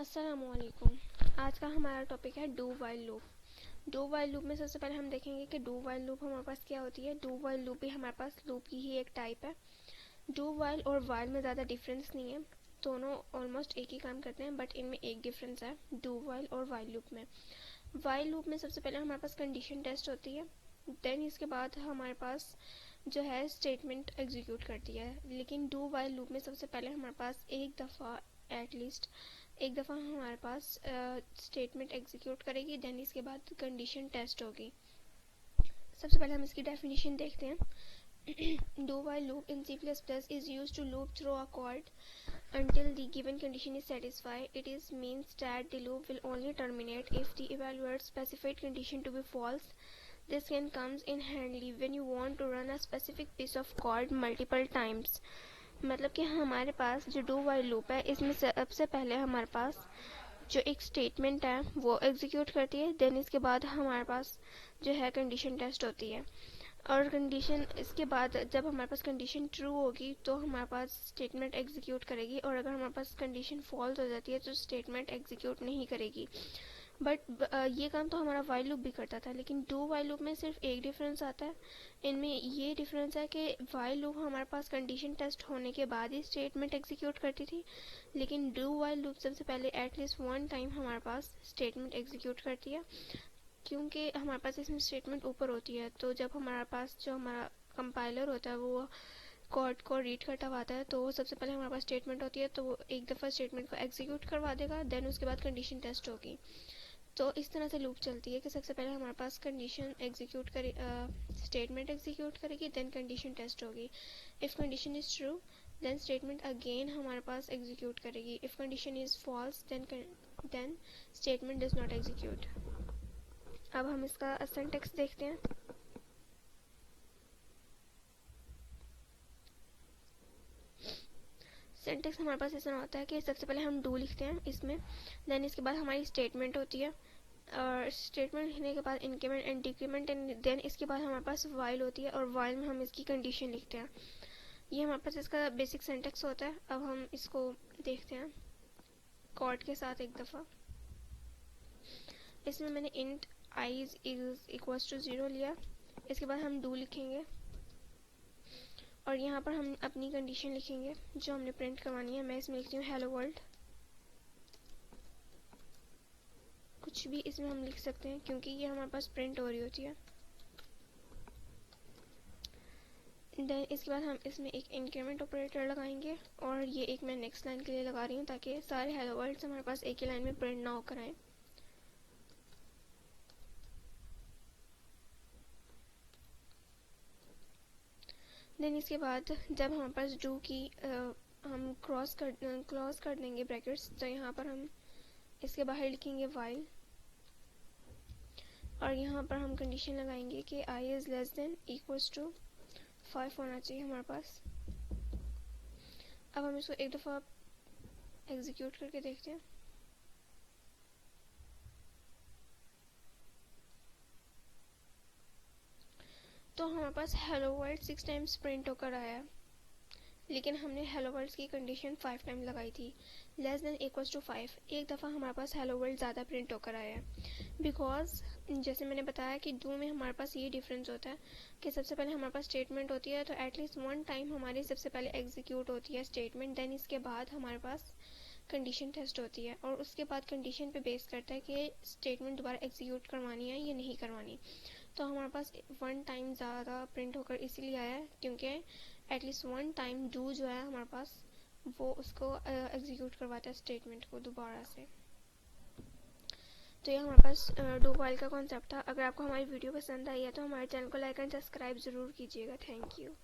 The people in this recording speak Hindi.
अस्सलामुअलैकुम। आज का हमारा टॉपिक है do while loop. Do while loop में सबसे पहले हम देखेंगे कि डू वाइल लूप हमारे पास क्या होती है। डू वाइल लूप भी हमारे पास लूप की ही एक टाइप है। डू वाइल और वाइल में ज़्यादा डिफरेंस नहीं है, दोनों ऑलमोस्ट एक ही काम करते हैं, बट इनमें एक डिफरेंस है डू वाइल और वाइल लूप में। वाइल लूप में सबसे पहले हमारे पास कंडीशन टेस्ट होती है, देन इसके बाद हमारे पास जो है स्टेटमेंट एग्जीक्यूट करती है। लेकिन डू वाइल लूप में सबसे पहले हमारे पास एक दफ़ा एटलीस्ट एक दफ़ा हमारे पास स्टेटमेंट एग्जीक्यूट करेगी, देन इसके बाद कंडीशन टेस्ट होगी। सबसे पहले हम इसकी डेफिनेशन देखते हैं। Do while loop in C++ is used to loop through a code until the given condition is satisfied. It is means that the loop will only terminate if the evaluated specified condition to be false. This can comes in handy when you want to run a specific piece of code multiple times. मतलब कि हमारे पास जो डू वाइल लूप है इसमें सबसे पहले हमारे पास जो एक स्टेटमेंट है वो एग्जीक्यूट करती है, देन इसके बाद हमारे पास जो है कंडीशन टेस्ट होती है। और कंडीशन इसके बाद जब हमारे पास कंडीशन ट्रू होगी तो हमारे पास स्टेटमेंट एग्जीक्यूट करेगी, और अगर हमारे पास कंडीशन फॉल्स हो जाती है तो स्टेटमेंट एग्जीक्यूट नहीं करेगी। बट ये काम तो हमारा वाइल लूप भी करता था, लेकिन डू वाइल लूप में सिर्फ एक डिफरेंस आता है। इनमें ये डिफरेंस है कि वाइल लूप हमारे पास कंडीशन टेस्ट होने के बाद ही स्टेटमेंट एग्जीक्यूट करती थी, लेकिन डू वाइल लूप सबसे पहले एटलीस्ट वन टाइम हमारे पास स्टेटमेंट एग्जीक्यूट करती है। क्योंकि हमारे पास इसमें स्टेटमेंट ऊपर होती है, तो जब हमारे पास जो हमारा कंपाइलर होता है वो कोड को रीड करवाता है, तो सबसे पहले हमारे पास स्टेटमेंट होती है, तो वो एक दफ़ा स्टेटमेंट को एग्जीक्यूट करवा देगा, देन उसके बाद कंडीशन टेस्ट होगी। तो इस तरह से लूप चलती है कि सबसे पहले हमारे पास कंडीशन एग्जीक्यूट करे स्टेटमेंट एग्जीक्यूट करेगी, देन कंडीशन टेस्ट होगी। If condition is true then statement again हमारे पास एग्जीक्यूट करेगी। If condition is false then statement does not execute. अब हम इसका सिंटैक्स देखते हैं। सिंटैक्स हमारे पास ऐसा होता है कि सबसे पहले हम डू लिखते हैं इसमें, देन इसके बाद हमारी स्टेटमेंट होती है, और स्टेटमेंट लिखने के बाद increment and decrement, and then इसके बाद हमारे पास वाइल होती है, और वाइल में हम इसकी कंडीशन लिखते हैं। ये हमारे पास इसका बेसिक सिंटैक्स होता है। अब हम इसको देखते हैं कोड के साथ एक दफ़ा। इसमें मैंने int i is equals to 0 लिया। इसके बाद हम डू लिखेंगे, और यहाँ पर हम अपनी कंडीशन लिखेंगे जो हमने प्रिंट करवानी है। मैं इसमें लिखती हूँ हेलो वर्ल्ड। कुछ भी इसमें हम लिख सकते हैं क्योंकि ये हमारे पास प्रिंट हो रही होती है। देन इसके बाद हम इसमें एक इंक्रीमेंट ऑपरेटर लगाएंगे, और ये एक मैं नेक्स्ट लाइन के लिए लगा रही हूँ ताकि सारे हेलो वर्ल्ड्स हमारे पास एक ही लाइन में प्रिंट ना होकर आए। देन इसके बाद जब हमारे पास डू की हम क्लॉज कर देंगे ब्रैकेट्स, तो यहाँ पर हम इसके बाहर लिखेंगे वाइल, और यहाँ पर हम कंडीशन लगाएंगे कि i is less than equals to 5 होना चाहिए हमारे पास। अब हम इसको एक दफ़ा एग्जीक्यूट करके देखते हैं। तो हमारे पास हेलो वर्ल्ड 6 टाइम्स प्रिंट होकर आया है, लेकिन हमने हेलो वर्ल्ड की कंडीशन 5 टाइम लगाई थी। लेस देन इक्वल्स टू 5 एक दफ़ा हमारे पास हेलो वर्ल्ड ज़्यादा प्रिंट होकर आया है, बिकॉज जैसे मैंने बताया कि डू में हमारे पास ये डिफरेंस होता है कि सबसे पहले हमारे पास स्टेटमेंट होती है, तो एटलीस्ट वन टाइम हमारी सबसे पहले एग्जीक्यूट होती है स्टेटमेंट, देन इसके बाद हमारे पास कंडीशन टेस्ट होती है, और उसके बाद कंडीशन पे बेस करता है कि स्टेटमेंट दोबारा एग्जीक्यूट करवानी है या नहीं करवानी। तो हमारे पास वन टाइम ज़्यादा प्रिंट होकर इसीलिए आया है क्योंकि एटलीस्ट वन टाइम डू जो है हमारे पास वो उसको एग्जीक्यूट करवाता है स्टेटमेंट को दोबारा से। तो ये हमारे पास डू वाइल का कॉन्सेप्ट था। अगर आपको हमारी वीडियो पसंद आई है तो हमारे चैनल को लाइक एंड सब्सक्राइब ज़रूर कीजिएगा। Thank you.